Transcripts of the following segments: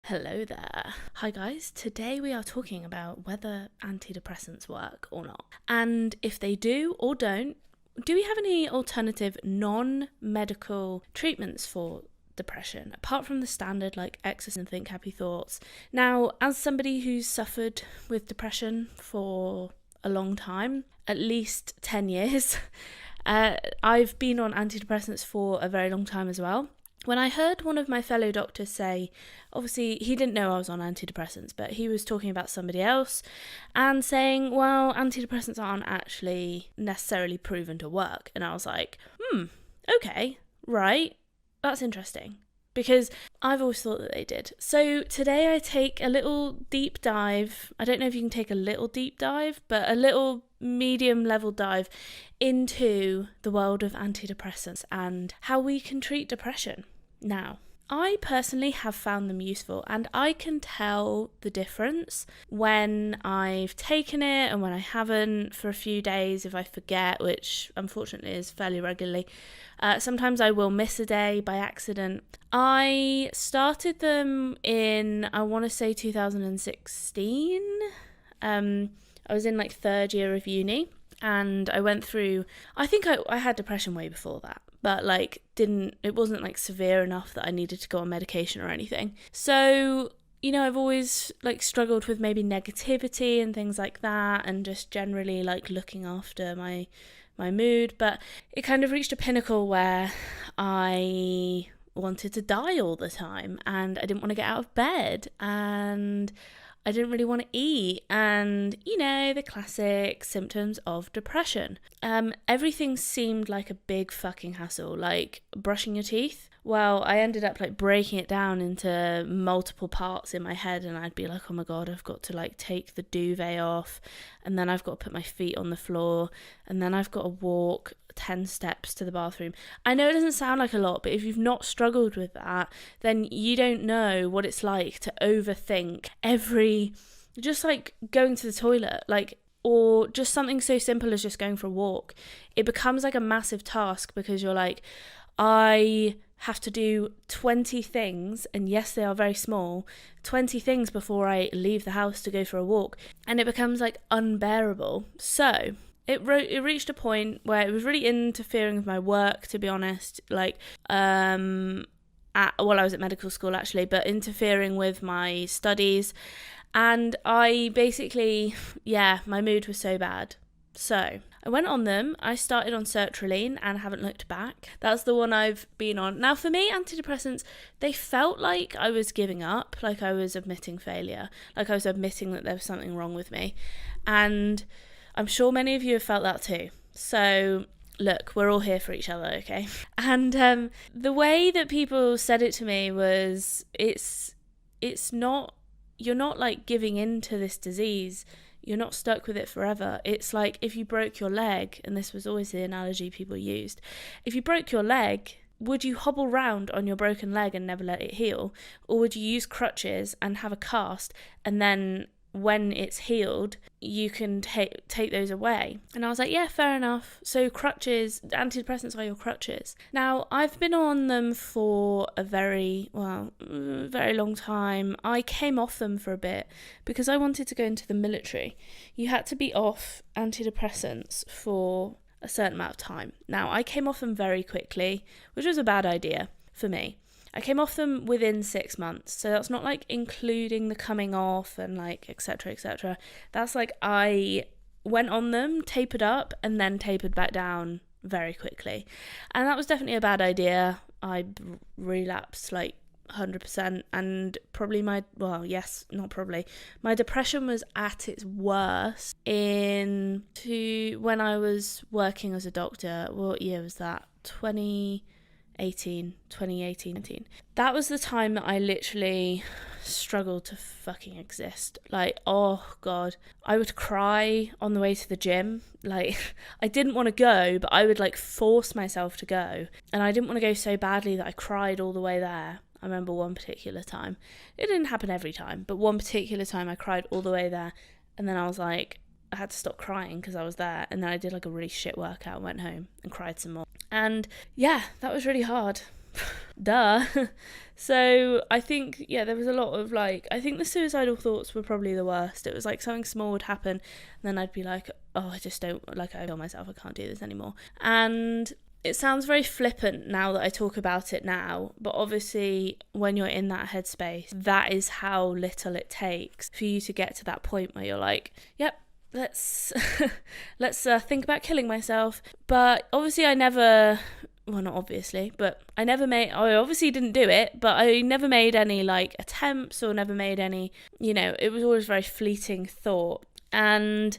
Hello there. Hi guys, today we are talking about whether antidepressants work or not. And if they do or don't, do we have any alternative non-medical treatments for depression, apart from the standard like exercise and think happy thoughts? Now, as somebody who's suffered with depression for a long time, at least 10 years, I've been on antidepressants for a very long time as well. When I heard one of my fellow doctors say, obviously he didn't know I was on antidepressants, but he was talking about somebody else and saying, well, antidepressants aren't actually necessarily proven to work. And I was like, okay, right, that's interesting. Because I've always thought that they did. So today I take a little deep dive. I don't know if you can take a little deep dive, but a little medium level dive into the world of antidepressants and how we can treat depression. Now, I personally have found them useful, and I can tell the difference when I've taken it and when I haven't for a few days if I forget, which unfortunately is fairly regularly. Sometimes I will miss a day by accident. I started them in, I want to say 2016. I was in like third year of uni, and I went through, I think I had depression way before that, but it wasn't like severe enough that I needed to go on medication or anything. So, I've always struggled with maybe negativity and things like that, and just generally looking after my mood. But it kind of reached a pinnacle where I wanted to die all the time, and I didn't want to get out of bed, and I didn't really want to eat, and the classic symptoms of depression. Everything seemed like a big fucking hassle, like brushing your teeth. Well, I ended up breaking it down into multiple parts in my head, and I'd be like, oh my god, I've got to take the duvet off, and then I've got to put my feet on the floor, and then I've got to walk 10 steps to the bathroom. I know it doesn't sound like a lot, but if you've not struggled with that, then you don't know what it's like to overthink just going to the toilet, or just something so simple as just going for a walk. It becomes a massive task because you're like, I have to do 20 things, and yes, they are very small, 20 things before I leave the house to go for a walk, and it becomes unbearable. So it reached a point where it was really interfering with my work, to be honest, I was at medical school actually, but interfering with my studies, and I basically, my mood was so bad. So I went on them. I started on sertraline and haven't looked back. That's the one I've been on. Now, for me, antidepressants, they felt like I was giving up, like I was admitting failure, like I was admitting that there was something wrong with me. And I'm sure many of you have felt that too. So look, we're all here for each other, okay? And the way that people said it to me was, it's not, you're not giving in to this disease. You're not stuck with it forever. It's like if you broke your leg, and this was always the analogy people used, if you broke your leg, would you hobble round on your broken leg and never let it heal? Or would you use crutches and have a cast, and then when it's healed, you can take those away? And I was like, yeah, fair enough. So crutches, antidepressants are your crutches. Now, I've been on them for a very long time. I came off them for a bit because I wanted to go into the military. You had to be off antidepressants for a certain amount of time. Now, I came off them very quickly, which was a bad idea for me. I came off them within 6 months, so that's not including the coming off and etc, etc. That's I went on them, tapered up, and then tapered back down very quickly, and that was definitely a bad idea. I relapsed 100%, and my depression was at its worst when I was working as a doctor. What year was that? 2018. That was the time that I literally struggled to fucking exist. Oh god, I would cry on the way to the gym. I didn't want to go, but I would force myself to go, and I didn't want to go so badly that I cried all the way there. I remember one particular time, it didn't happen every time, but one particular time I cried all the way there, and then I was I had to stop crying because I was there, and then I did a really shit workout, went home and cried some more. And yeah, that was really hard. duh. So I think, there was a lot of like, I think the suicidal thoughts were probably the worst. It was like something small would happen and then I'd be like, oh, I just don't, like, I feel myself, I can't do this anymore. And it sounds very flippant now that I talk about it now, but obviously when you're in that headspace, that is how little it takes for you to get to that point where you're like, yep, let's think about killing myself. But obviously I obviously didn't do it, but I never made any like attempts or never made any, it was always very fleeting thought. And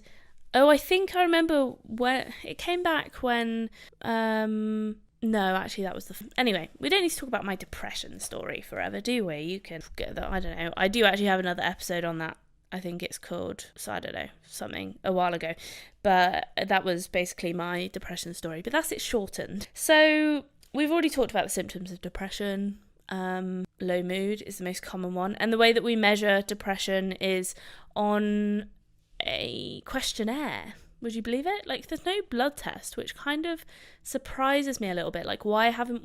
I think I remember when it came back when, no, actually that was anyway, we don't need to talk about my depression story forever, do we? You can get that, I don't know. I do actually have another episode on that. I think it's called, so I don't know, something a while ago. But that was basically my depression story. But that's it shortened. So we've already talked about the symptoms of depression. Low mood is the most common one. And the way that we measure depression is on a questionnaire. Would you believe it? Like, there's no blood test, which kind of surprises me a little bit. Like, why can't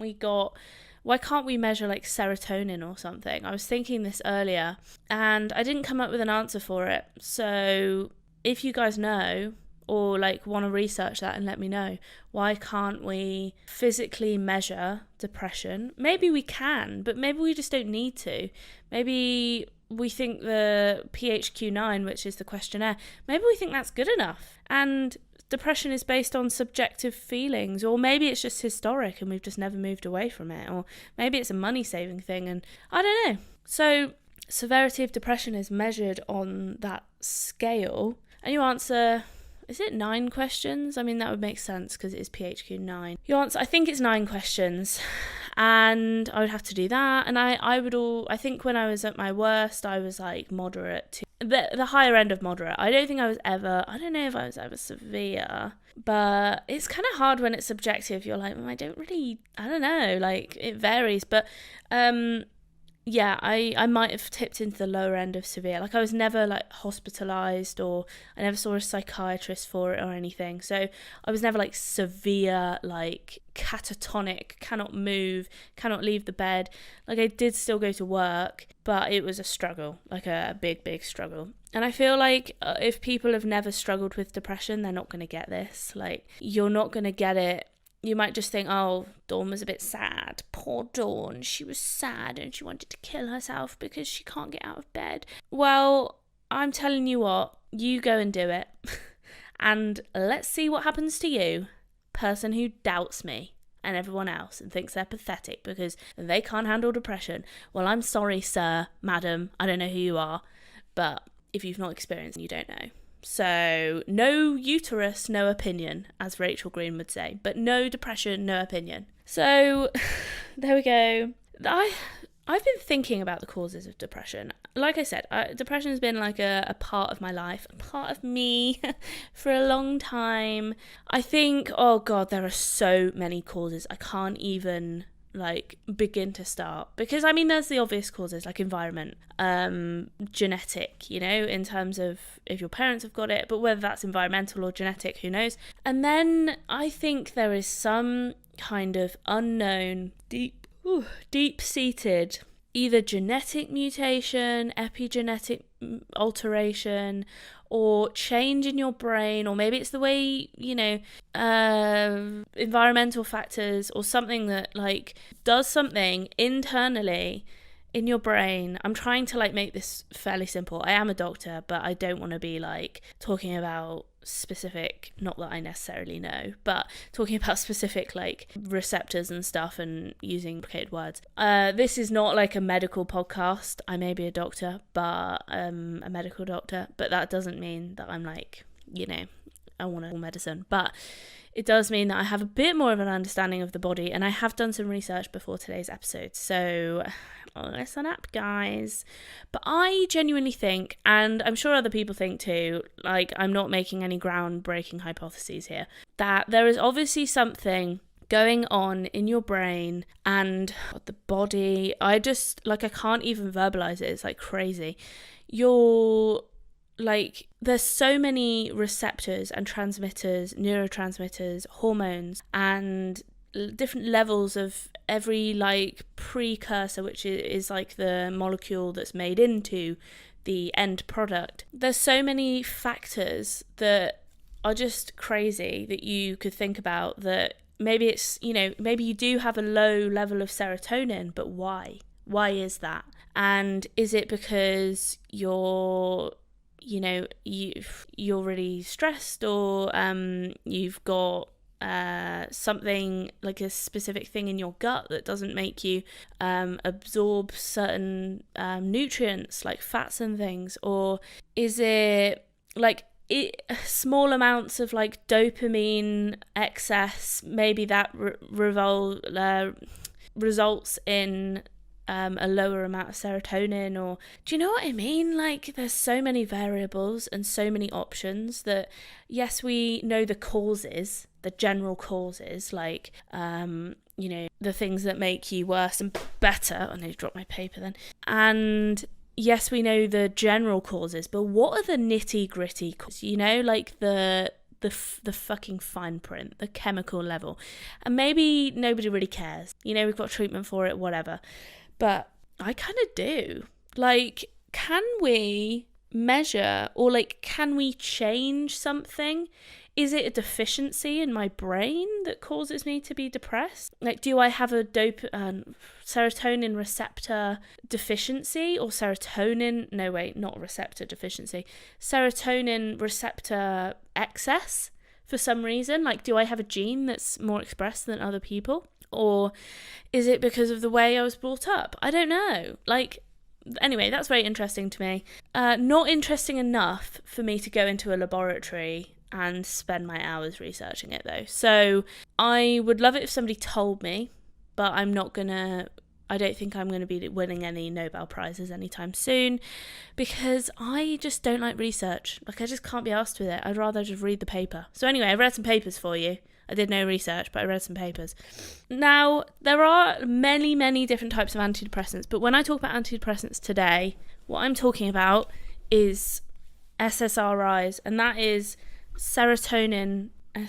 we measure like serotonin or something? I was thinking this earlier and I didn't come up with an answer for it. So if you guys know or like want to research that and let me know, why can't we physically measure depression? Maybe we can, but maybe we just don't need to. Maybe we think the PHQ-9, which is the questionnaire, maybe we think that's good enough. And depression is based on subjective feelings, or maybe it's just historic and we've just never moved away from it, or maybe it's a money-saving thing, and I don't know. So severity of depression is measured on that scale, and you answer, is it 9 questions? I mean, that would make sense because it is PHQ-9. You answer, I think it's 9 questions, and I would have to do that, and I think when I was at my worst, I was like moderate to the higher end of moderate. I don't know if I was ever severe, but it's kind of hard when it's subjective. You're like, I don't know, like it varies, but I might have tipped into the lower end of severe. Like I was never like hospitalized, or I never saw a psychiatrist for it or anything. So I was never like severe, like catatonic, cannot move, cannot leave the bed. Like I did still go to work, but it was a struggle, like a big, big struggle. And I feel like if people have never struggled with depression, they're not going to get this. Like you're not going to get it. You might just think, oh, Dawn was a bit sad. Poor Dawn. She was sad and she wanted to kill herself because she can't get out of bed. Well, I'm telling you what, you go and do it. And let's see what happens to you, person who doubts me and everyone else and thinks they're pathetic because they can't handle depression. Well, I'm sorry, sir, madam. I don't know who you are. But if you've not experienced it, you don't know. So, no uterus, no opinion, as Rachel Green would say. But no depression, no opinion. So, there we go. I've been thinking about the causes of depression. Like I said, depression has been like a part of my life, a part of me for a long time. I think, oh God, there are so many causes. I can't even like begin to start, because I mean there's the obvious causes like environment, genetic, in terms of if your parents have got it, but whether that's environmental or genetic, who knows. And then I think there is some kind of unknown deep-seated either genetic mutation, epigenetic alteration, or change in your brain, or maybe it's the way, environmental factors, or something that like does something internally in your brain. I'm trying to like make this fairly simple. I am a doctor, but I don't want to be like talking about specific, not that I necessarily know, but talking about specific like receptors and stuff and using complicated words. This is not like a medical podcast. I may be a doctor, but a medical doctor, but that doesn't mean that I'm like, I want to medicine, but it does mean that I have a bit more of an understanding of the body, and I have done some research before today's episode, so listen up, guys. But I genuinely think, and I'm sure other people think too, like I'm not making any groundbreaking hypotheses here, that there is obviously something going on in your brain and the body. I can't even verbalize it. It's like crazy. There's so many receptors and transmitters, neurotransmitters, hormones, and different levels of every like precursor, which is like the molecule that's made into the end product. There's so many factors that are just crazy that you could think about, that maybe it's, maybe you do have a low level of serotonin, but why? Why is that? And is it because you're really stressed, or you've got something like a specific thing in your gut that doesn't make you absorb certain nutrients like fats and things? Or is it like small amounts of like dopamine excess, maybe that results in a lower amount of serotonin? Or do you know what I mean? Like, there's so many variables and so many options that, yes, we know the causes, the general causes, like the things that make you worse and better. I need to drop my paper then. And yes, we know the general causes, but what are the nitty gritty causes? Like the fucking fine print, the chemical level. And maybe nobody really cares. We've got treatment for it, whatever. But I kind of do. Like, can we measure, or like, can we change something? Is it a deficiency in my brain that causes me to be depressed? Like, do I have a serotonin receptor deficiency, or serotonin receptor excess for some reason? Like, do I have a gene that's more expressed than other people? Or is it because of the way I was brought up? I don't know. Like, anyway, that's very interesting to me. Not interesting enough for me to go into a laboratory and spend my hours researching it, though. So I would love it if somebody told me, but I don't think I'm going to be winning any Nobel Prizes anytime soon, because I just don't like research. Like, I just can't be asked with it. I'd rather just read the paper. So anyway, I've read some papers for you. I did no research, but I read some papers. Now, there are many, many different types of antidepressants, but when I talk about antidepressants today, what I'm talking about is SSRIs, and that is selective serotonin. I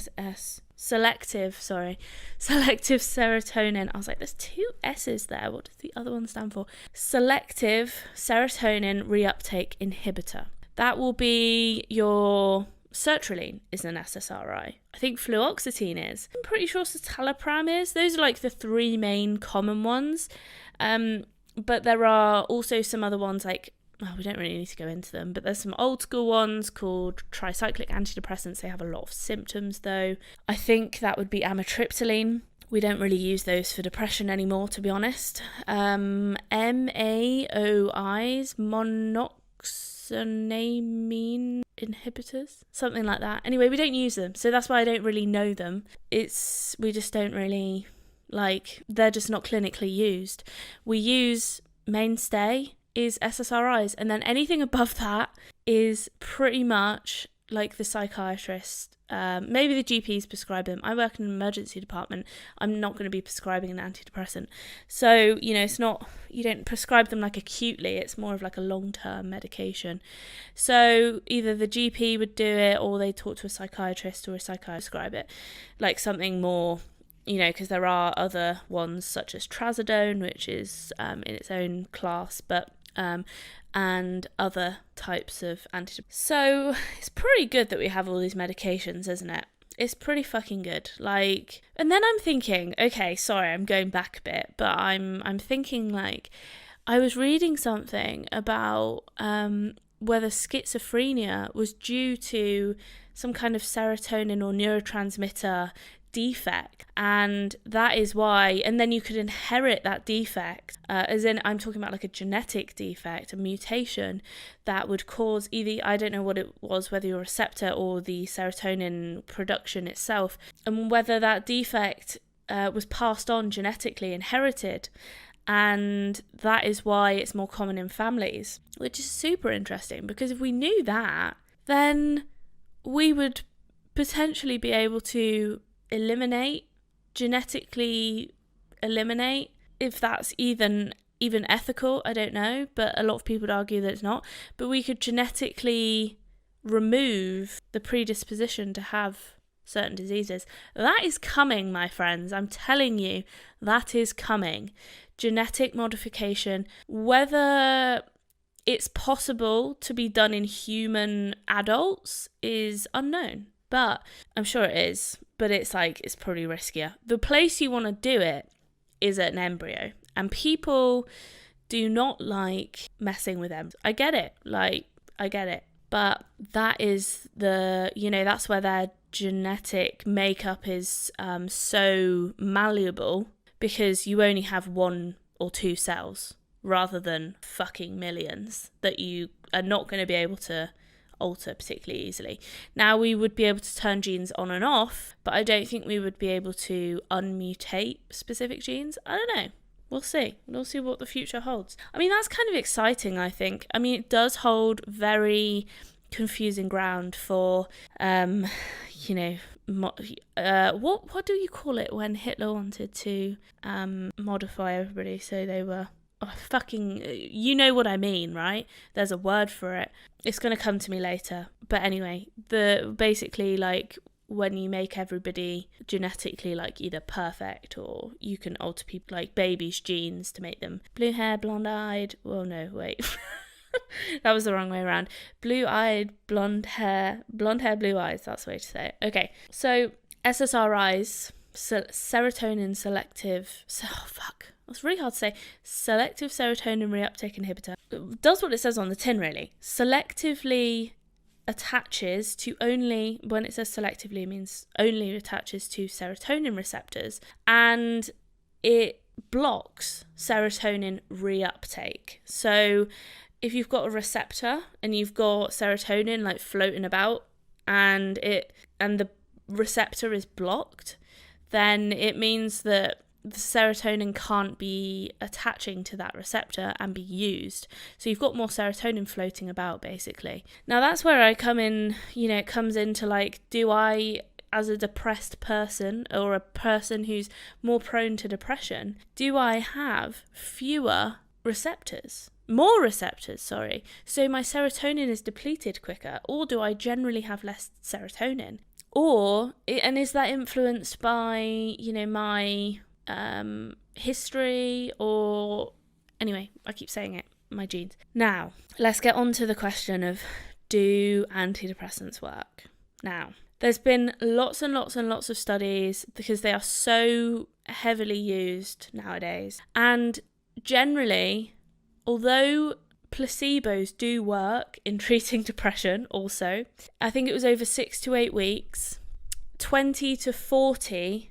was like, there's two S's there. What does the other one stand for? Selective serotonin reuptake inhibitor. That will be your sertraline is an SSRI. I think fluoxetine is. I'm pretty sure citalopram is. Those are like the three main common ones. But there are also some other ones like, we don't really need to go into them, but there's some old school ones called tricyclic antidepressants. They have a lot of symptoms though. I think that would be amitriptyline. We don't really use those for depression anymore, to be honest. MAOIs, monoxynamine inhibitors, something like that. Anyway, we don't use them, so that's why I don't really know them. We just don't really, like, they're just not clinically used. We use mainstay is SSRIs, and then anything above that is pretty much like the psychiatrist, maybe the GPs prescribe them. I work in an emergency department. I'm not going to be prescribing an antidepressant, so it's not, you don't prescribe them like acutely. It's more of like a long-term medication. So either the GP would do it, or they talk to a psychiatrist, or a psychiatrist prescribe it, like something more, because there are other ones such as trazodone, which is in its own class, but and other types of antidepressants. So it's pretty good that we have all these medications, isn't it? It's pretty fucking good. Like, and then I'm thinking, okay, sorry, I'm going back a bit, but I'm thinking, like, I was reading something about whether schizophrenia was due to some kind of serotonin or neurotransmitter defect, and that is why, and then you could inherit that defect, as in, I'm talking about like a genetic defect, a mutation that would cause either, I don't know what it was, whether your receptor or the serotonin production itself, and whether that defect was passed on genetically, inherited, and that is why it's more common in families, which is super interesting, because if we knew that, then we would potentially be able to genetically eliminate, if that's even ethical, I don't know, but a lot of people would argue that it's not, but we could genetically remove the predisposition to have certain diseases. That is coming, my friends. I'm telling you, that is coming. Genetic modification, whether it's possible to be done in human adults is unknown, but I'm sure it is. But it's probably riskier. The place you want to do it is at an embryo, and people do not like messing with them. I get it. But that is that's where their genetic makeup is so malleable, because you only have 1 or 2 cells rather than fucking millions that you are not going to be able to alter particularly easily. Now, we would be able to turn genes on and off, but I don't think we would be able to unmutate specific genes. I don't know. We'll see. We'll see what the future holds. I mean, that's kind of exciting, I think. I mean, it does hold very confusing ground for, what do you call it when Hitler wanted to modify everybody so they were... you know what I mean, right? There's a word for it. It's going to come to me later. But anyway, basically when you make everybody genetically either perfect, or you can alter people babies' genes to make them blue hair, blonde-eyed. Well, no, wait. That was the wrong way around. Blue-eyed, blonde hair, blue eyes. That's the way to say it. Okay, so SSRIs, serotonin selective... It's really hard to say. Selective serotonin reuptake inhibitor. It does what it says on the tin, really. Selectively attaches to only... When it says selectively, it means only attaches to serotonin receptors. And it blocks serotonin reuptake. So if you've got a receptor and you've got serotonin floating about, and the receptor is blocked, then it means that the serotonin can't be attaching to that receptor and be used. So you've got more serotonin floating about, basically. Now, that's where I come in, it comes into do I, as a depressed person, or a person who's more prone to depression, do I have more receptors, sorry. So my serotonin is depleted quicker, or do I generally have less serotonin? And is that influenced by, my history, or anyway, I keep saying it, my genes. Now, let's get on to the question of, do antidepressants work? Now, there's been lots and lots and lots of studies, because they are so heavily used nowadays. And generally, although placebos do work in treating depression also, I think it was over 6 to 8 weeks, 20 to 40%,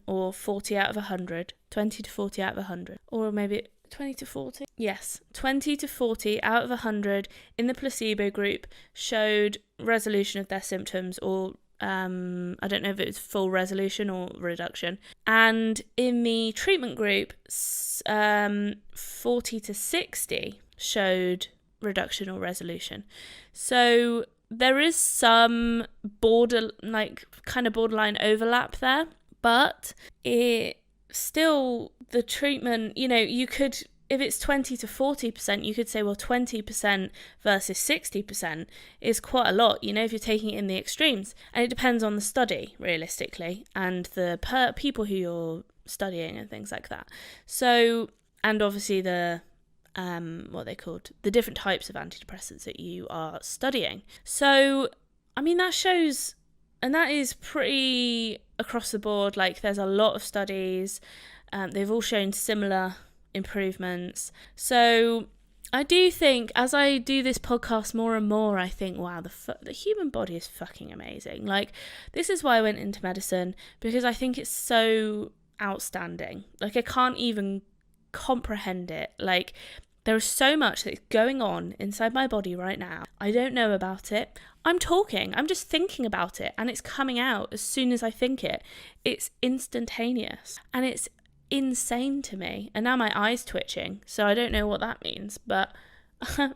or 40 out of 100, 20 to 40 out of 100, or maybe 20 to 40? Yes, 20 to 40 out of 100 in the placebo group showed resolution of their symptoms, or I don't know if it was full resolution or reduction. And in the treatment group, 40 to 60 showed reduction or resolution. So there is some borderline overlap there. But it still, the treatment, you could, if it's 20 to 40%, you could say, well, 20% versus 60% is quite a lot, if you're taking it in the extremes. And it depends on the study, realistically, and the people who you're studying and things like that. So, and obviously the different types of antidepressants that you are studying. So, I mean, that shows... And that is pretty across the board. There's a lot of studies. They've all shown similar improvements. So I do think, as I do this podcast more and more, I think, wow, the human body is fucking amazing. This is why I went into medicine, because I think it's so outstanding. I can't even comprehend it. There is so much that's going on inside my body right now. I don't know about it. I'm just thinking about it, and it's coming out as soon as I think it. It's instantaneous, and it's insane to me. And now my eye's twitching, so I don't know what that means, but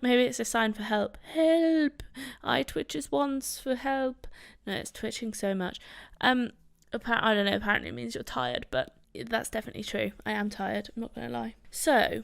maybe it's a sign for help. Help! Eye twitches once for help. No, it's twitching so much. I don't know, apparently it means you're tired, but that's definitely true. I am tired, I'm not going to lie. So,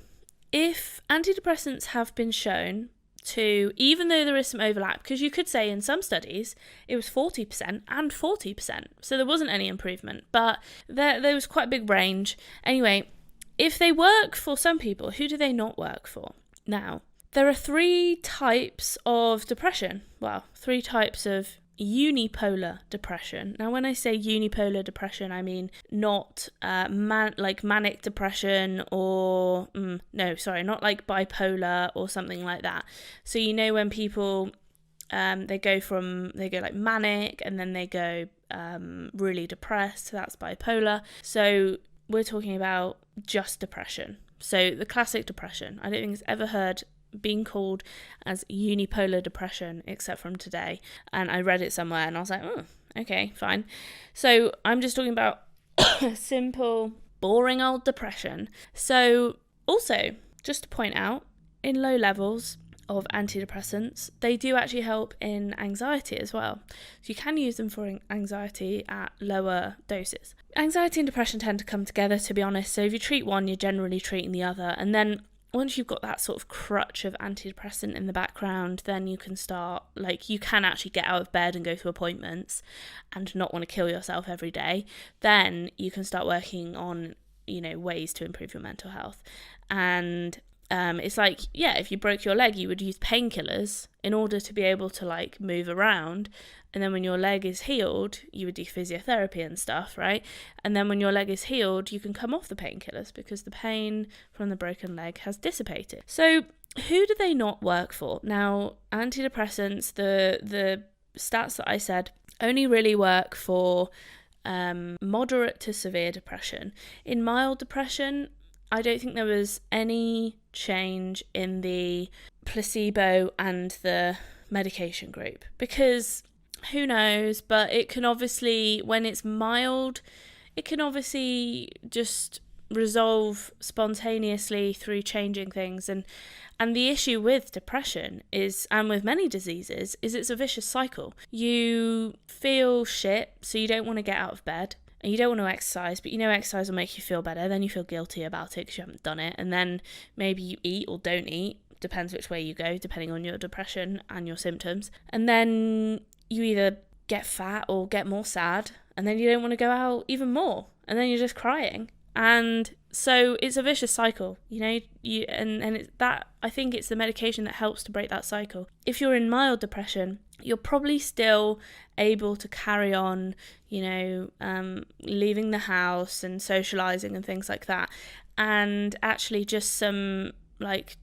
if antidepressants have been shown to, even though there is some overlap, because you could say in some studies it was 40% and 40%, so there wasn't any improvement, but there was quite a big range. Anyway, if they work for some people, who do they not work for? Now, there are 3 types of depression. Well, 3 types of unipolar depression. Now, when I say unipolar depression, I mean not like manic depression or not like bipolar or something like that. So when people they go like manic and then they go really depressed, that's bipolar. So we're talking about just depression. So the classic depression, I don't think it's ever heard being called as unipolar depression except from today, and I read it somewhere and I was like, oh, okay, fine. So I'm just talking about simple, boring old depression. So also, just to point out, in low levels of antidepressants, they do actually help in anxiety as well. So you can use them for anxiety at lower doses. Anxiety and depression tend to come together, to be honest. So if you treat one, you're generally treating the other, and then once you've got that sort of crutch of antidepressant in the background, then you can start, you can actually get out of bed and go to appointments and not want to kill yourself every day. Then you can start working on, ways to improve your mental health. And it's like, if you broke your leg, you would use painkillers in order to be able to move around. And then when your leg is healed, you would do physiotherapy and stuff, right? And then when your leg is healed, you can come off the painkillers because the pain from the broken leg has dissipated. So who do they not work for? Now, antidepressants, the stats that I said, only really work for moderate to severe depression. In mild depression, I don't think there was any change in the placebo and the medication group, because who knows, but it can obviously, when it's mild, it can obviously just resolve spontaneously through changing things. And the issue with depression is, and with many diseases, is it's a vicious cycle. You feel shit, so you don't want to get out of bed. And you don't want to exercise, but exercise will make you feel better. Then you feel guilty about it because you haven't done it. And then maybe you eat or don't eat. Depends which way you go, depending on your depression and your symptoms. And then you either get fat or get more sad. And then you don't want to go out even more. And then you're just crying. And so it's a vicious cycle, and it's that, I think it's the medication that helps to break that cycle. If you're in mild depression, you're probably still able to carry on, leaving the house and socializing and things like that. And actually just some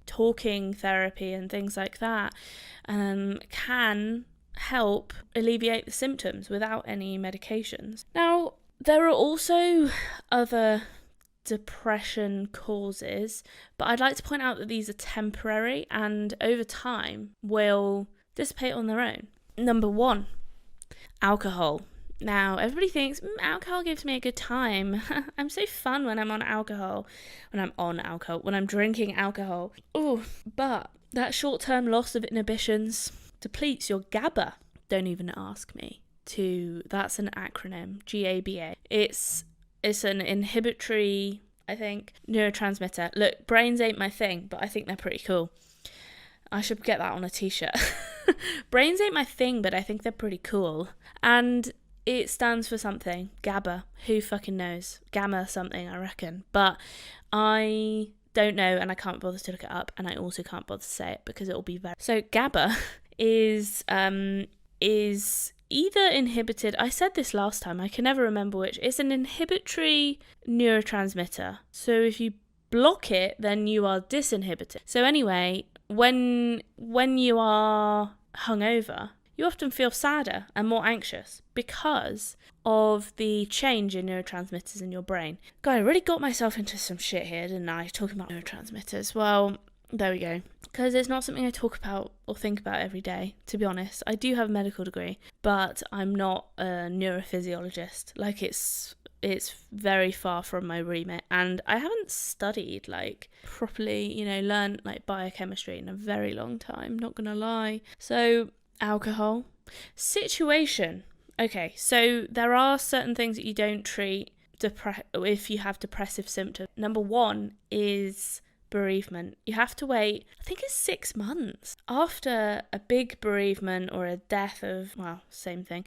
talking therapy and things like that can help alleviate the symptoms without any medications. Now, there are also other depression causes, but I'd like to point out that these are temporary and over time will dissipate on their own. Number 1, alcohol. Now, everybody thinks, alcohol gives me a good time. I'm so fun when I'm drinking alcohol. Oh, but that short-term loss of inhibitions depletes your GABA. Don't even ask me. That's an acronym, GABA. It's an inhibitory, I think, neurotransmitter. Look, brains ain't my thing, but I think they're pretty cool. I should get that on a t-shirt. Brains ain't my thing, but I think they're pretty cool. And it stands for something. GABA. Who fucking knows? Gamma something, I reckon. But I don't know, and I can't bother to look it up, and I also can't bother to say it because it will be very... So GABA is either inhibited, I said this last time, I can never remember which. It's an inhibitory neurotransmitter. So if you block it, then you are disinhibited. So anyway, when you are hungover, you often feel sadder and more anxious because of the change in neurotransmitters in your brain. God, I really got myself into some shit here, didn't I? Talking about neurotransmitters. Well, there we go. Because it's not something I talk about or think about every day, to be honest. I do have a medical degree, but I'm not a neurophysiologist. It's very far from my remit, and I haven't studied properly, learned biochemistry in a very long time, not gonna lie. So alcohol. Situation. Okay, so there are certain things that you don't treat if you have depressive symptoms. Number 1 is bereavement, you have to wait, I think it's 6 months after a big bereavement or a death of, well, same thing,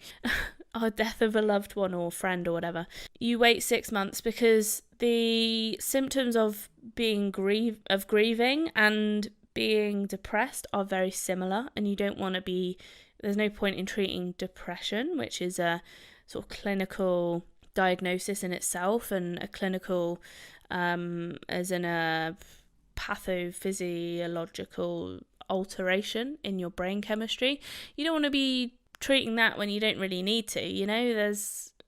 or death of a loved one or friend or whatever. You wait 6 months because the symptoms of grieving and being depressed are very similar, and you don't want to be, there's no point in treating depression, which is a sort of clinical diagnosis in itself, and a clinical as in a pathophysiological alteration in your brain chemistry. You don't want to be treating that when you don't really need to.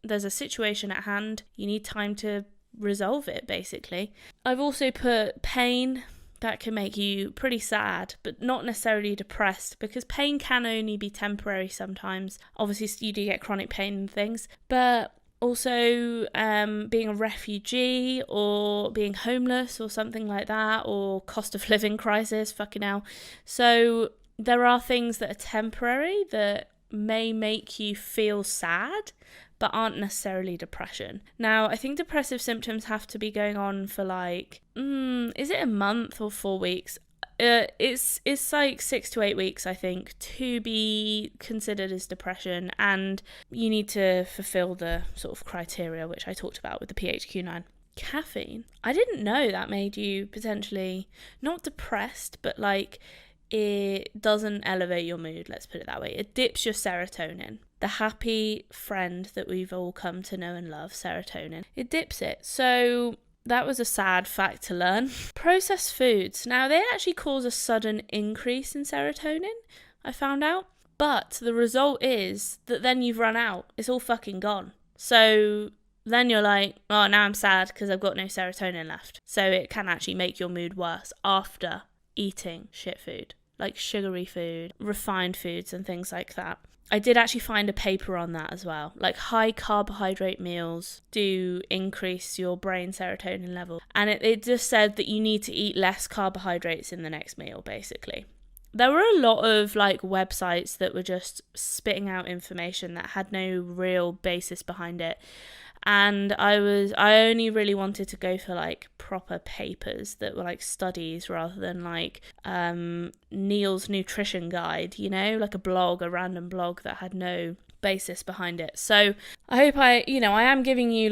There's a situation at hand, you need time to resolve it, basically. I've also put pain. That can make you pretty sad, but not necessarily depressed, because pain can only be temporary sometimes. Obviously, you do get chronic pain and things, but also being a refugee or being homeless or something like that, or cost of living crisis, fucking hell. So there are things that are temporary that may make you feel sad, but aren't necessarily depression. Now, I think depressive symptoms have to be going on for is it a month or 4 weeks? It's like 6 to 8 weeks, I think, to be considered as depression, and you need to fulfill the sort of criteria which I talked about with the PHQ-9. Caffeine. I didn't know that made you potentially not depressed, but it doesn't elevate your mood, let's put it that way. It dips your serotonin. The happy friend that we've all come to know and love, serotonin. It dips it. So that was a sad fact to learn. Processed foods. Now, they actually cause a sudden increase in serotonin, I found out. But the result is that then you've run out. It's all fucking gone. So then you're like, oh, now I'm sad because I've got no serotonin left. So it can actually make your mood worse after eating shit food, like sugary food, refined foods and things like that. I did actually find a paper on that as well. Like, high carbohydrate meals do increase your brain serotonin level. And it just said that you need to eat less carbohydrates in the next meal, basically. There were a lot of websites that were just spitting out information that had no real basis behind it. And I only really wanted to go for proper papers that were studies, rather than Neil's nutrition guide, a random blog that had no basis behind it. So I hope I am giving you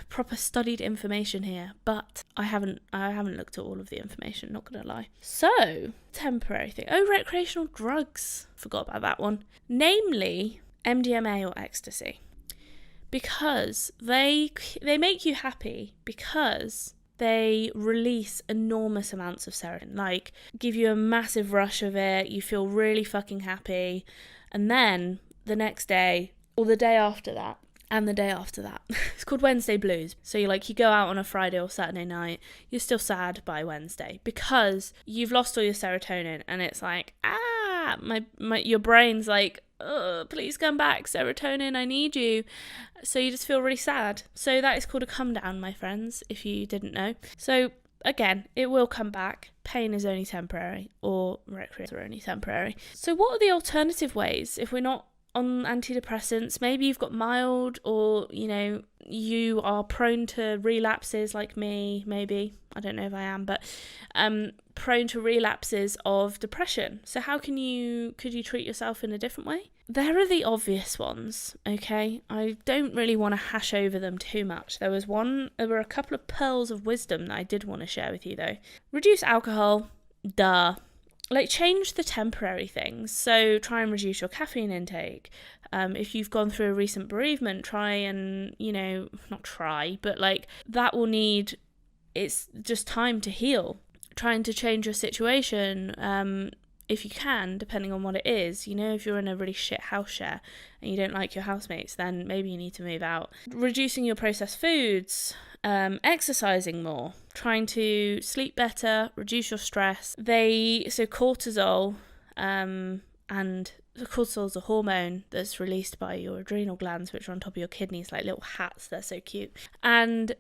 proper studied information here, but I haven't looked at all of the information, not gonna lie. So, temporary thing. Oh, recreational drugs. Forgot about that one. Namely, MDMA or ecstasy. Because they make you happy, because they release enormous amounts of serotonin, give you a massive rush of it, you feel really fucking happy, and then the next day, or the day after that, and the day after that, it's called Wednesday blues. So you go out on a Friday or Saturday night, you're still sad by Wednesday, because you've lost all your serotonin, and it's your brain's oh, please come back, serotonin, I need you. So you just feel really sad. So that is called a come down, my friends, if you didn't know. So again, it will come back. Pain is only temporary, or recreations are only temporary. So what are the alternative ways if we're not on antidepressants? Maybe you've got mild, or you are prone to relapses like me, maybe. I don't know if I am, but prone to relapses of depression. So how could you treat yourself in a different way? There are the obvious ones, okay? I don't really want to hash over them too much. There were a couple of pearls of wisdom that I did want to share with you though. Reduce alcohol, duh. Change the temporary things. So try and reduce your caffeine intake. If you've gone through a recent bereavement, try and, not try, but that will need, it's just time to heal. Trying to change your situation, if you can, depending on what it is. If you're in a really shit house share and you don't like your housemates, then maybe you need to move out. Reducing your processed foods, exercising more, trying to sleep better, reduce your stress. So cortisol, and cortisol is a hormone that's released by your adrenal glands, which are on top of your kidneys, like little hats. They're so cute. And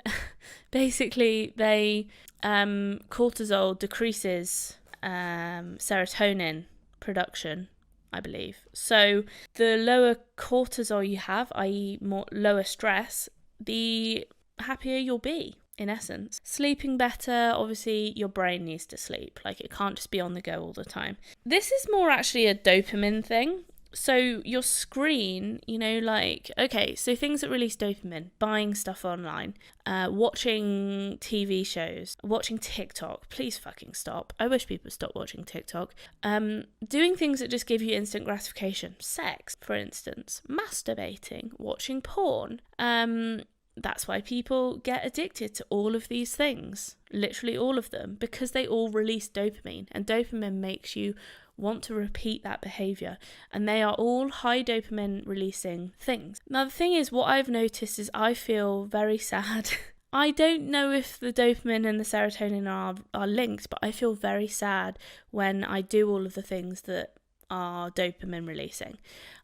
basically, cortisol decreases serotonin production, I believe. So the lower cortisol you have, i.e. lower stress, the happier you'll be. in essence. Sleeping better, obviously your brain needs to sleep. Like, it can't just be on the go all the time. This is more actually a dopamine thing. So your screen, okay, so things that release dopamine, buying stuff online, watching TV shows, watching TikTok. Please fucking stop. I wish people stop watching TikTok. Doing things that just give you instant gratification. Sex, for instance. Masturbating, watching porn. That's why people get addicted to all of these things. Literally all of them. Because they all release dopamine. And dopamine makes you want to repeat that behavior, and they are all high dopamine releasing things. Now the thing is, what I've noticed is I feel very sad. I don't know if the dopamine and the serotonin are linked, but I feel very sad when I do all of the things that are dopamine releasing,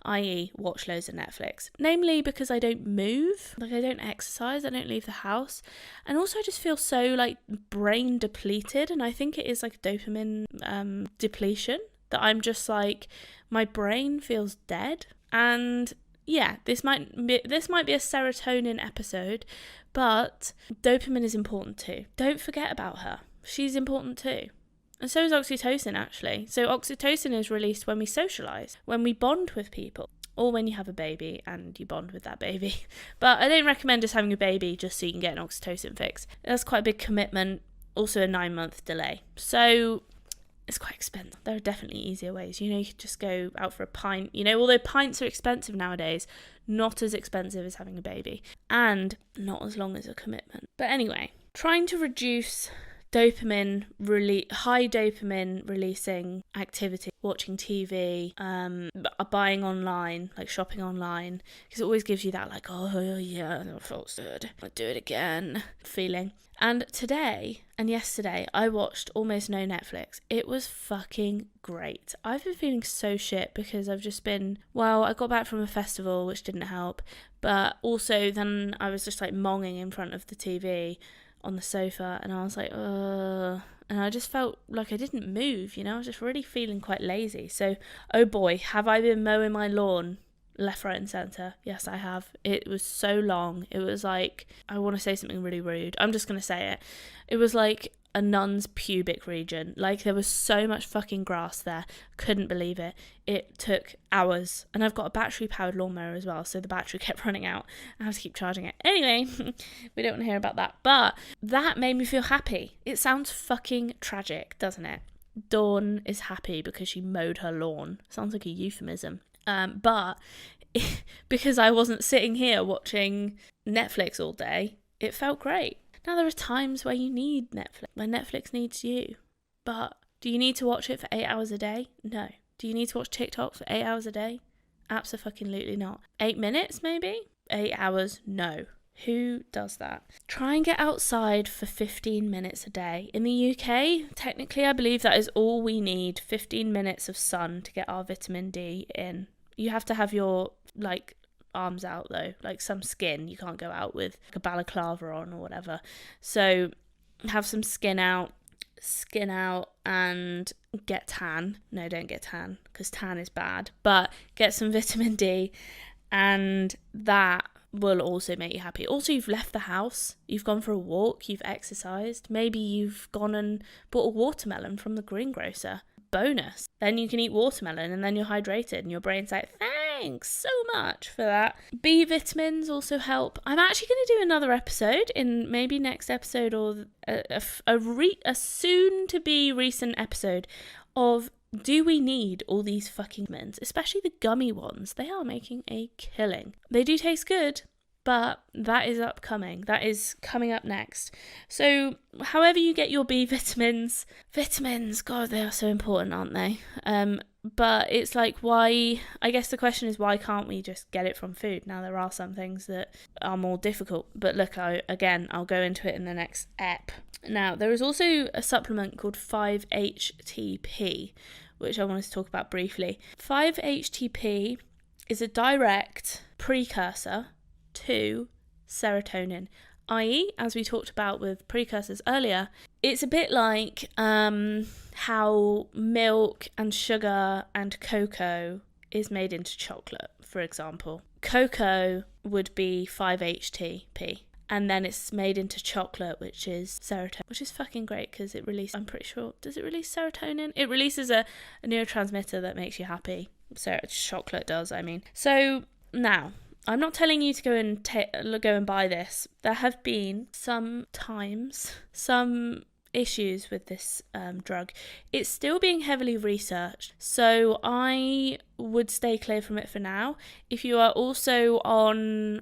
i.e. watch loads of Netflix, namely because I don't move, like I don't exercise, I don't leave the house, and also I just feel so like brain depleted, and I think it is like dopamine depletion, that I'm just like, my brain feels dead. And yeah, this might be a serotonin episode, but dopamine is important too. Don't forget about her. She's important too. And so is oxytocin, actually. So oxytocin is released when we socialise, when we bond with people, or when you have a baby and you bond with that baby. But I don't recommend just having a baby just so you can get an oxytocin fix. That's quite a big commitment, also a 9-month delay. So it's quite expensive. There are definitely easier ways. You could just go out for a pint. Although pints are expensive nowadays, not as expensive as having a baby. And not as long as a commitment. But anyway, trying to reduce high dopamine releasing activity, watching TV, buying online, like shopping online, because it always gives you that like, oh yeah, that felt good, I'll do it again feeling. And today and yesterday I watched almost no Netflix. It was fucking great. I've been feeling so shit because I've just been, I got back from a festival, which didn't help, but also then I was just like monging in front of the TV on the sofa, and I was like, and I just felt like I didn't move, I was just really feeling quite lazy. So, oh boy, have I been mowing my lawn left, right and centre? Yes, I have. It was so long. It was like, I want to say something really rude. I'm just going to say it. It was like a nun's pubic region. Like, there was so much fucking grass there. Couldn't believe it. It took hours. And I've got a battery powered lawnmower as well, so the battery kept running out. I have to keep charging it. Anyway, we don't want to hear about that. But that made me feel happy. It sounds fucking tragic, doesn't it? Dawn is happy because she mowed her lawn. Sounds like a euphemism. But because I wasn't sitting here watching Netflix all day, it felt great. Now, there are times where you need Netflix, where Netflix needs you. But do you need to watch it for 8 hours a day? No. Do you need to watch TikTok for 8 hours a day? Absolutely not. 8 minutes, maybe? 8 hours? No. Who does that? Try and get outside for 15 minutes a day. In the UK, technically, I believe that is all we need. 15 minutes of sun to get our vitamin D in. You have to have your, arms out though, like some skin. You can't go out with a balaclava on or whatever. So have some skin out and get tan. No, don't get tan, because tan is bad. But get some vitamin D, and that will also make you happy. Also, you've left the house, you've gone for a walk, you've exercised. Maybe you've gone and bought a watermelon from the greengrocer. Bonus. Then you can eat watermelon and then you're hydrated and your brain's like, thanks so much for that. B vitamins also help. I'm actually going to do another episode in maybe next episode, or a soon to be recent episode of, do we need all these fucking vitamins, especially the gummy ones? They are making a killing. They do taste good, but that is upcoming. That is coming up next. So however you get your B vitamins, God, they are so important, aren't they? But it's like, why, I guess the question is, why can't we just get it from food? Now, there are some things that are more difficult, but look, I'll go into it in the next ep. Now, there is also a supplement called 5-HTP, which I wanted to talk about briefly. 5-HTP is a direct precursor to serotonin, i.e., as we talked about with precursors earlier, it's a bit like how milk and sugar and cocoa is made into chocolate, for example. Cocoa would be 5-HTP, and then it's made into chocolate, which is serotonin, which is fucking great because it releases, I'm pretty sure, does it release serotonin? It releases a neurotransmitter that makes you happy. So chocolate does, I mean. So now, I'm not telling you to go and buy this. There have been some issues with this drug. It's still being heavily researched, so I would stay clear from it for now. If you are also on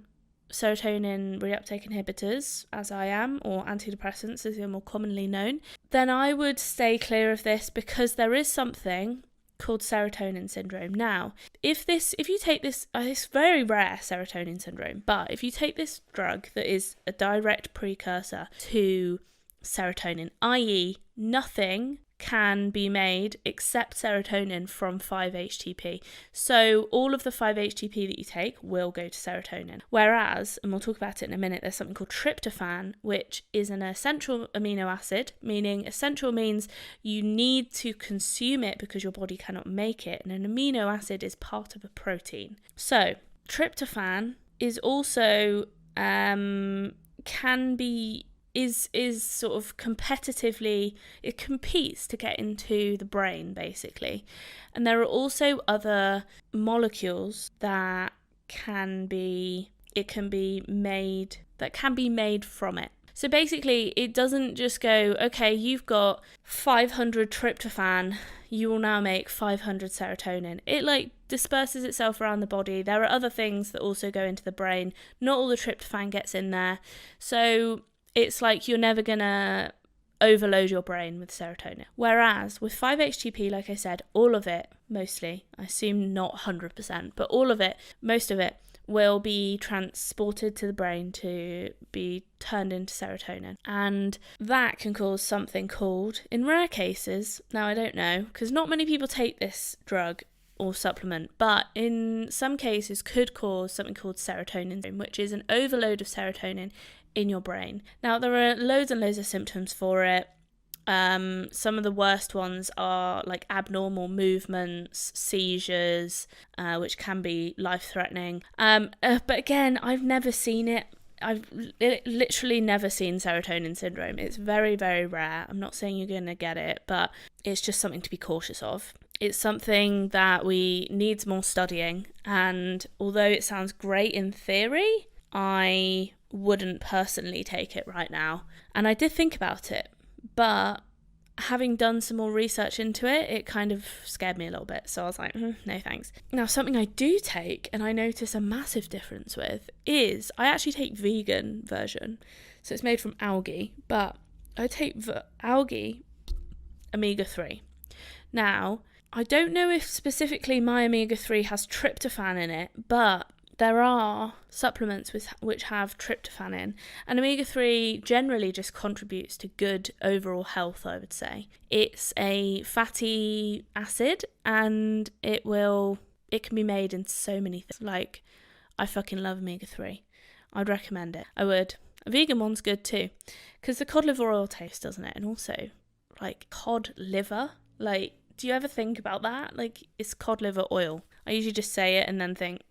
serotonin reuptake inhibitors, as I am, or antidepressants as they're more commonly known, then I would stay clear of this because there is something called serotonin syndrome. Now, if you take this, it's very rare, serotonin syndrome, but if you take this drug that is a direct precursor to serotonin, i.e. nothing can be made except serotonin from 5-HTP. So all of the 5-HTP that you take will go to serotonin. Whereas, and we'll talk about it in a minute, there's something called tryptophan, which is an essential amino acid, meaning essential means you need to consume it because your body cannot make it. And an amino acid is part of a protein. So tryptophan is also is sort of competitively, it competes to get into the brain basically. And there are also other molecules that can be made from it. So basically it doesn't just go, okay, you've got 500 tryptophan, you will now make 500 serotonin. It disperses itself around the body. There are other things that also go into the brain. Not all the tryptophan gets in there. So it's like you're never going to overload your brain with serotonin. Whereas with 5-HTP, like I said, all of it, mostly, I assume not 100%, but all of it, most of it, will be transported to the brain to be turned into serotonin. And that can cause something called, in rare cases, now I don't know, because not many people take this drug or supplement, but in some cases could cause something called serotonin, which is an overload of serotonin in your brain. Now, there are loads and loads of symptoms for it. Some of the worst ones are like abnormal movements, seizures, which can be life-threatening. But again, I've never seen it. I've literally never seen serotonin syndrome. It's very, very rare. I'm not saying you're going to get it, but it's just something to be cautious of. It's something that we needs more studying. And although it sounds great in theory, I wouldn't personally take it right now. And I did think about it, but having done some more research into it, it kind of scared me a little bit. So I was like, no thanks. Now, something I do take and I notice a massive difference with is I actually take vegan version. So it's made from algae, but I take algae omega-3. Now, I don't know if specifically my omega-3 has tryptophan in it, but there are supplements which have tryptophan in, and omega-3 generally just contributes to good overall health, I would say. It's a fatty acid, and it can be made in so many things. Like, I fucking love omega-3. I'd recommend it. I would. A vegan one's good too, because the cod liver oil tastes, doesn't it? And also, like, cod liver, like, do you ever think about that? Like, it's cod liver oil. I usually just say it and then think,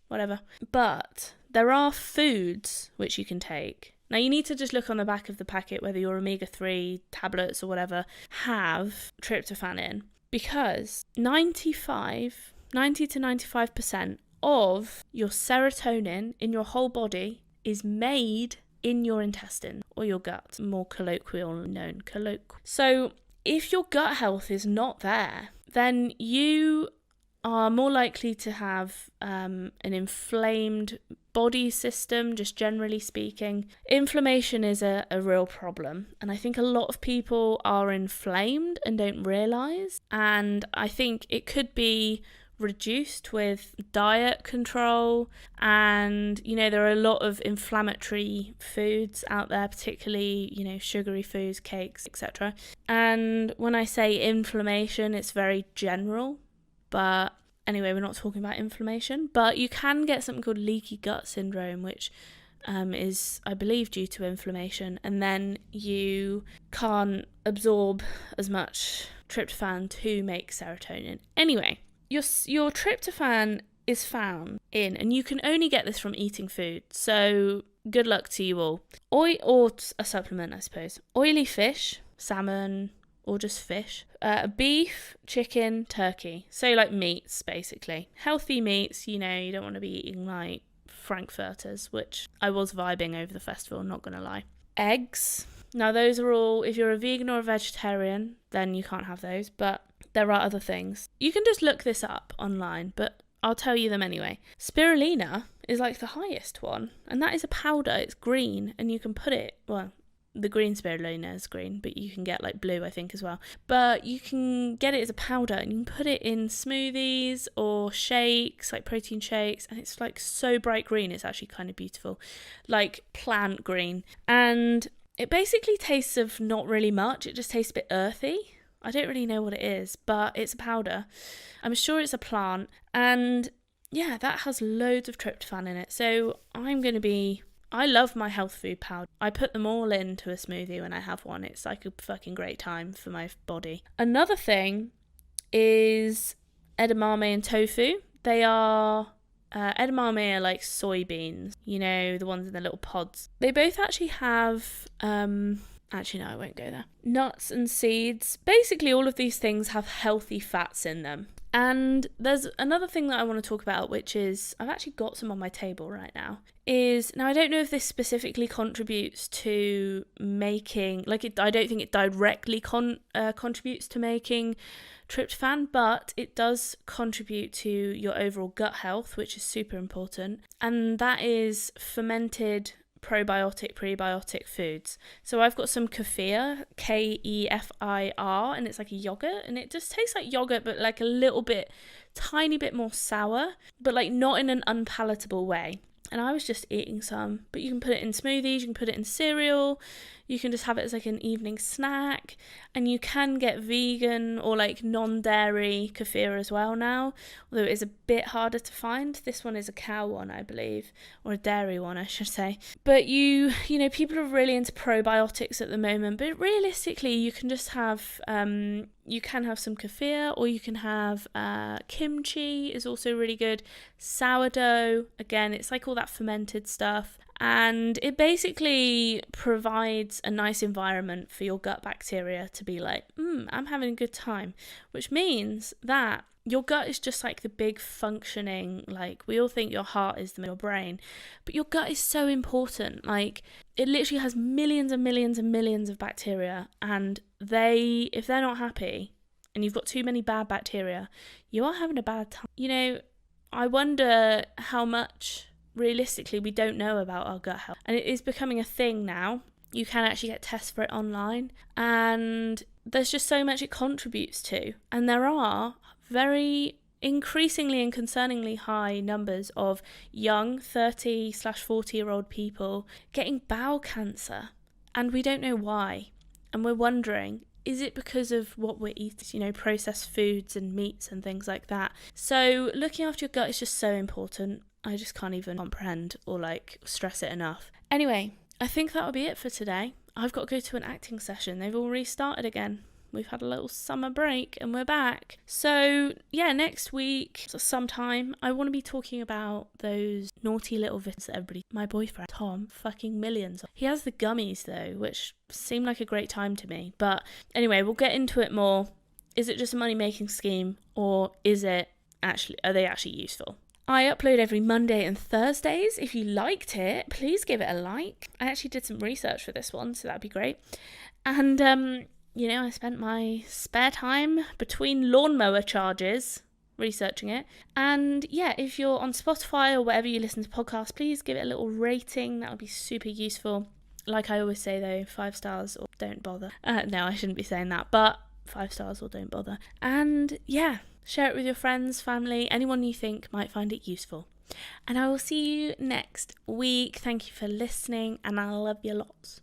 whatever. But there are foods which you can take. Now, you need to just look on the back of the packet whether your omega-3 tablets or whatever have tryptophan in, because 90 to 95% of your serotonin in your whole body is made in your intestine or your gut, more colloquial known. So if your gut health is not there, then you are more likely to have an inflamed body system, just generally speaking. Inflammation is a real problem, and I think a lot of people are inflamed and don't realise, and I think it could be reduced with diet control. And there are a lot of inflammatory foods out there, particularly sugary foods, cakes, etc. And when I say inflammation, it's very general. But anyway, we're not talking about inflammation. But you can get something called leaky gut syndrome, which is, I believe, due to inflammation. And then you can't absorb as much tryptophan to make serotonin. Anyway, your tryptophan is found in, and you can only get this from eating food, so good luck to you all. Or a supplement, I suppose. Oily fish, salmon, or just fish. Beef, chicken, turkey. So like meats, basically. Healthy meats, you don't want to be eating like frankfurters, which I was vibing over the festival, not gonna lie. Eggs. Now those are all, if you're a vegan or a vegetarian, then you can't have those, but there are other things. You can just look this up online, but I'll tell you them anyway. Spirulina is like the highest one, and that is a powder. It's green, and you can put it, well, the green spirulina is green, but you can get like blue, I think, as well. But you can get it as a powder, and you can put it in smoothies or shakes, like protein shakes, and it's like so bright green. It's actually kind of beautiful, like plant green. And it basically tastes of not really much. It just tastes a bit earthy. I don't really know what it is, but it's a powder. I'm sure it's a plant. And yeah, that has loads of tryptophan in it. So I love my health food powder. I put them all into a smoothie when I have one. It's like a fucking great time for my body. Another thing is edamame and tofu. They are... edamame are like soybeans, the ones in the little pods. They both actually have... Actually, no, I won't go there. Nuts and seeds. Basically, all of these things have healthy fats in them. And there's another thing that I want to talk about, which is, I've actually got some on my table right now, now I don't know if this specifically contributes to making, I don't think it directly contributes to making tryptophan, but it does contribute to your overall gut health, which is super important. And that is fermented probiotic, prebiotic foods. So I've got some kefir, Kefir, and it's like a yogurt, and it just tastes like yogurt, but like a little bit, tiny bit more sour, but like not in an unpalatable way. And I was just eating some, but you can put it in smoothies, you can put it in cereal, you can just have it as like an evening snack, and you can get vegan or like non-dairy kefir as well now, although it is a bit harder to find. This one is a cow one, I believe, or a dairy one, I should say. But people are really into probiotics at the moment, but realistically you can just have you can have some kefir, or you can have kimchi is also really good. Sourdough, again, it's like all that fermented stuff. And it basically provides a nice environment for your gut bacteria to be like, I'm having a good time. Which means that your gut is just like the big functioning, like we all think your heart is your brain, but your gut is so important. Like it literally has millions and millions and millions of bacteria, and if they're not happy and you've got too many bad bacteria, you are having a bad time. I wonder how much realistically we don't know about our gut health, and it is becoming a thing now. You can actually get tests for it online, and there's just so much it contributes to. And there are very increasingly and concerningly high numbers of young 30/40-year-old people getting bowel cancer, and we don't know why. And we're wondering, is it because of what we're eating, processed foods and meats and things like that? So looking after your gut is just so important. I just can't even comprehend or stress it enough. Anyway, I think that'll be it for today. I've got to go to an acting session. They've all restarted again. We've had a little summer break and we're back. So yeah, next week, sometime, I want to be talking about those naughty little vitamins that my boyfriend, Tom, fucking millions. He has the gummies though, which seem like a great time to me. But anyway, we'll get into it more. Is it just a money-making scheme, or are they actually useful? I upload every Monday and Thursdays. If you liked it, please give it a like. I actually did some research for this one, so that'd be great. And, I spent my spare time between lawnmower charges researching it. And yeah, if you're on Spotify or wherever you listen to podcasts, please give it a little rating. That would be super useful. Like I always say though, 5 stars or don't bother. No, I shouldn't be saying that, but 5 stars or don't bother. And yeah, share it with your friends, family, anyone you think might find it useful. And I will see you next week. Thank you for listening, and I love you lots.